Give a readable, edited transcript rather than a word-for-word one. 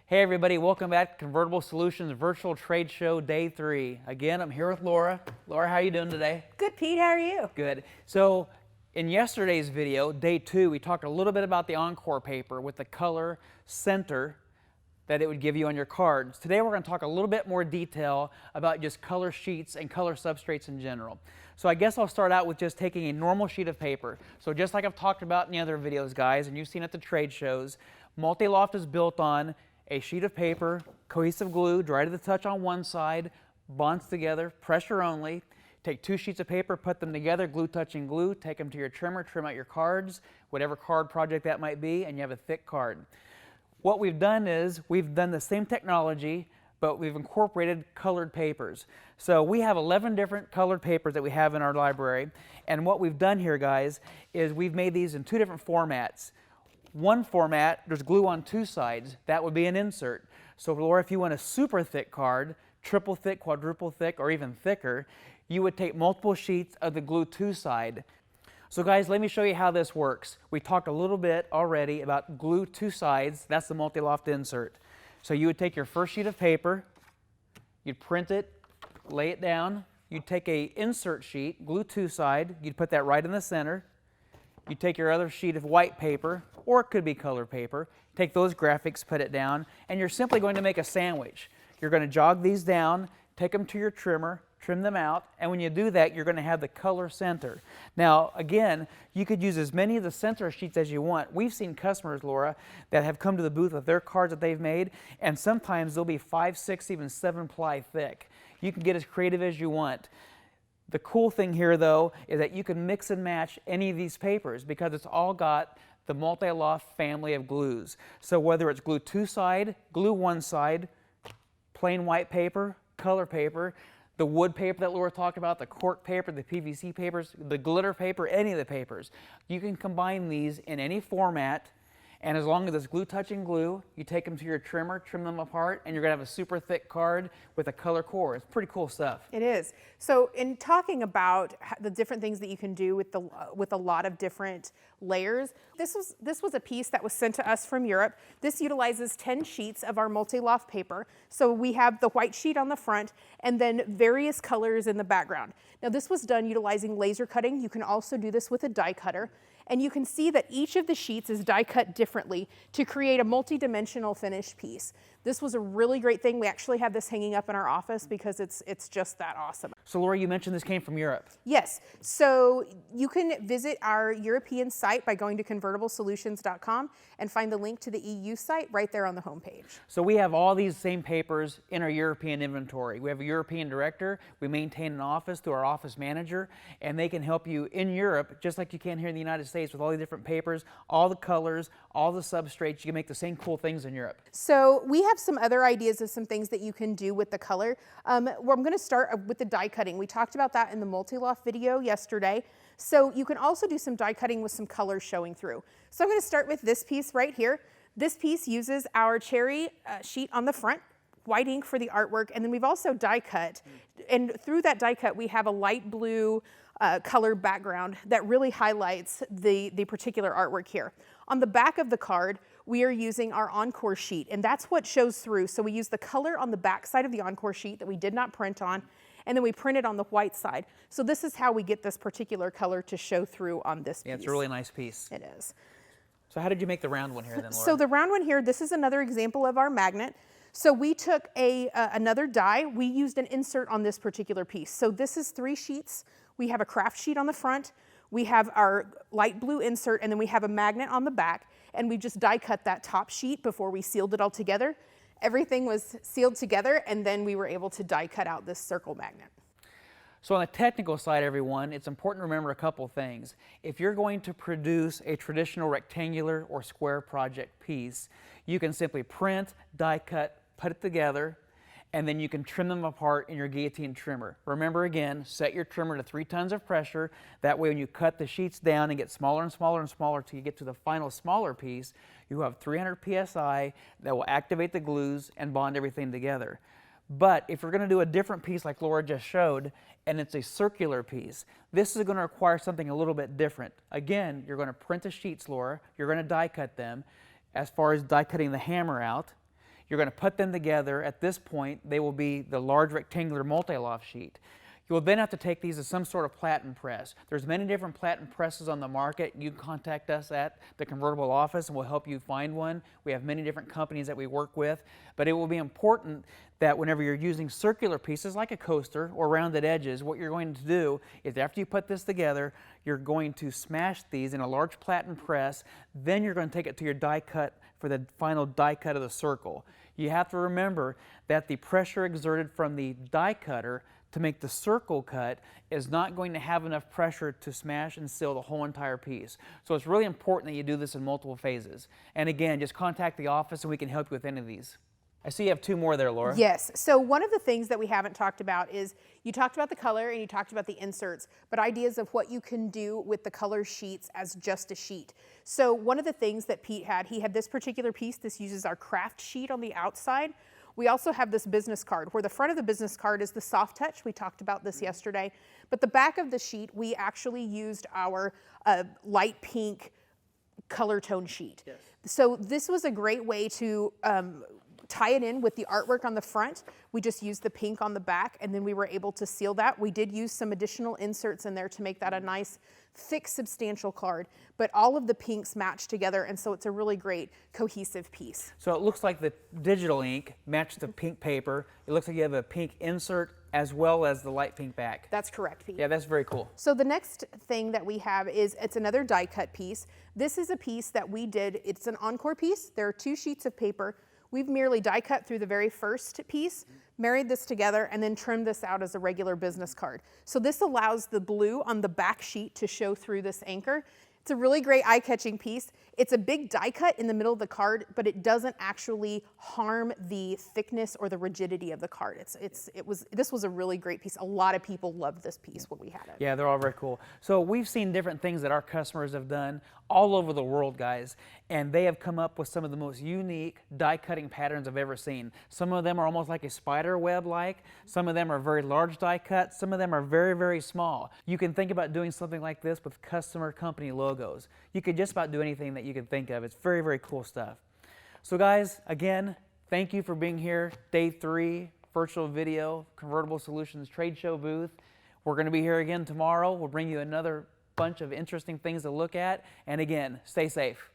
Hey everybody, welcome back to Convertible Solutions Virtual Trade Show Day 3. Again, I'm here with Laura. Laura, how are you doing today? Good, Pete. How are you? Good. So, in yesterday's video, Day 2, we talked a little bit about the Encore paper with the color center that it would give you on your cards. Today we're going to talk a little bit more detail about just color sheets and color substrates in general. So I guess I'll start out with just taking a normal sheet of paper. So just like I've talked about in the other videos, guys, and you've seen at the trade shows, MultiLoft is built on a sheet of paper, cohesive glue, dry to the touch on one side, bonds together, pressure only. Take two sheets of paper, put them together, glue, touching glue, take them to your trimmer, trim out your cards, whatever card project that might be, and you have a thick card. What we've done is we've done the same technology, but we've incorporated colored papers. So we have 11 different colored papers that we have in our library, and what we've done here, guys, is we've made these in two different formats. One format, there's glue on two sides. That would be an insert. So Laura, if you want a super thick card, triple thick, quadruple thick, or even thicker, you would take multiple sheets of the glue two side. So guys, let me show you how this works. We talked a little bit already about glue two sides. That's the MultiLoft insert. So you would take your first sheet of paper, you'd print it, lay it down, you'd take a insert sheet, glue two side, you'd put that right in the center. You take your other sheet of white paper, or it could be color paper, take those graphics, put it down, and you're simply going to make a sandwich. You're going to jog these down, take them to your trimmer, trim them out, and when you do that, you're going to have the color center. Now, again, you could use as many of the center sheets as you want. We've seen customers, Laura, that have come to the booth with their cards that they've made, and sometimes they'll be 5, 6, even 7 ply thick. You can get as creative as you want. The cool thing here, though, is that you can mix and match any of these papers because it's all got the MultiLoft family of glues. So whether it's glue two side, glue one side, plain white paper, color paper, the wood paper that Laura talked about, the cork paper, the PVC papers, the glitter paper, any of the papers, you can combine these in any format. And as long as it's glue touching glue, you take them to your trimmer, trim them apart, and you're going to have a super thick card with a color core. It's pretty cool stuff. It is. So in talking about the different things that you can do with a lot of different layers, this was a piece that was sent to us from Europe. This utilizes 10 sheets of our MultiLoft paper. So we have the white sheet on the front and then various colors in the background. Now this was done utilizing laser cutting. You can also do this with a die cutter. And you can see that each of the sheets is die cut differently to create a multi-dimensional finished piece. This was a really great thing. We actually have this hanging up in our office because it's just that awesome. So Laura, you mentioned this came from Europe. Yes, so you can visit our European site by going to convertiblesolutions.com and find the link to the EU site right there on the homepage. So we have all these same papers in our European inventory. We have a European director, we maintain an office through our office manager, and they can help you in Europe, just like you can here in the United States with all the different papers, all the colors, all the substrates. You can make the same cool things in Europe. So we have some other ideas of some things that you can do with the color. I'm going to start with the die cutting. We talked about that in the MultiLoft video yesterday. So you can also do some die cutting with some colors showing through. So I'm going to start with this piece right here. This piece uses our cherry sheet on the front, white ink for the artwork, and then we've also die cut. And through that die cut, we have a light blue color background that really highlights the particular artwork here. On the back of the card, we are using our Encore sheet, and that's what shows through. So we use the color on the back side of the Encore sheet that we did not print on, and then we print it on the white side. So this is how we get this particular color to show through on this piece. Yeah, it's a really nice piece. It is. So how did you make the round one here then, Laura? So the round one here, this is another example of our magnet. So we took another die. We used an insert on this particular piece. So this is 3 sheets. We have a craft sheet on the front. We have our light blue insert, and then we have a magnet on the back. And we just die cut that top sheet before we sealed it all together. Everything was sealed together, and then we were able to die cut out this circle magnet. So on the technical side, everyone, it's important to remember a couple things. If you're going to produce a traditional rectangular or square project piece, you can simply print, die cut, put it together, and then you can trim them apart in your guillotine trimmer. Remember again, set your trimmer to 3 tons of pressure. That way when you cut the sheets down and get smaller and smaller and smaller till you get to the final smaller piece, you have 300 PSI that will activate the glues and bond everything together. But if you're going to do a different piece like Laura just showed, and it's a circular piece, this is going to require something a little bit different. Again, you're going to print the sheets, Laura. You're going to die cut them. As far as die cutting the hammer out, You're going to put them together. At this point, they will be the large rectangular MultiLoft sheet. You'll then have to take these to some sort of platen press. There's many different platen presses on the market. You can contact us at the Convertible office and we'll help you find one. We have many different companies that we work with, but it will be important that whenever you're using circular pieces like a coaster or rounded edges, what you're going to do is after you put this together, you're going to smash these in a large platen press, then you're going to take it to your die cut for the final die cut of the circle. You have to remember that the pressure exerted from the die cutter to make the circle cut is not going to have enough pressure to smash and seal the whole entire piece. So it's really important that you do this in multiple phases. And again, just contact the office and we can help you with any of these. I see you have 2 more there, Laura. Yes. So one of the things that we haven't talked about is you talked about the color and you talked about the inserts, but ideas of what you can do with the color sheets as just a sheet. So one of the things that Pete had, he had this particular piece. This uses our craft sheet on the outside. We also have this business card where the front of the business card is the soft touch. We talked about this yesterday. But the back of the sheet, we actually used our light pink Colortone sheet. Yes. So this was a great way to tie it in with the artwork on the front. We just used the pink on the back and then we were able to seal that. We did use some additional inserts in there to make that a nice, thick, substantial card, but all of the pinks match together and so it's a really great cohesive piece. So it looks like the digital ink matched the pink paper. It looks like you have a pink insert as well as the light pink back. That's correct, Pete. Yeah, that's very cool. So the next thing that we have is, it's another die cut piece. This is a piece that we did, it's an encore piece. There are 2 sheets of paper. We've merely die cut through the very first piece, married this together, and then trimmed this out as a regular business card. So this allows the blue on the back sheet to show through this anchor. It's a really great eye-catching piece. It's a big die cut in the middle of the card, but it doesn't actually harm the thickness or the rigidity of the card. This was a really great piece. A lot of people loved this piece when we had it. Yeah, they're all very cool. So we've seen different things that our customers have done all over the world, guys, and they have come up with some of the most unique die cutting patterns I've ever seen. Some of them are almost like a spider web-like. Some of them are very large die cuts. Some of them are very, very small. You can think about doing something like this with customer company logos. You could just about do anything that you can think of. It's very, very cool stuff. So guys, again, thank you for being here. Day 3, virtual video, Convertible Solutions trade show booth. We're going to be here again tomorrow. We'll bring you another bunch of interesting things to look at. And again, stay safe.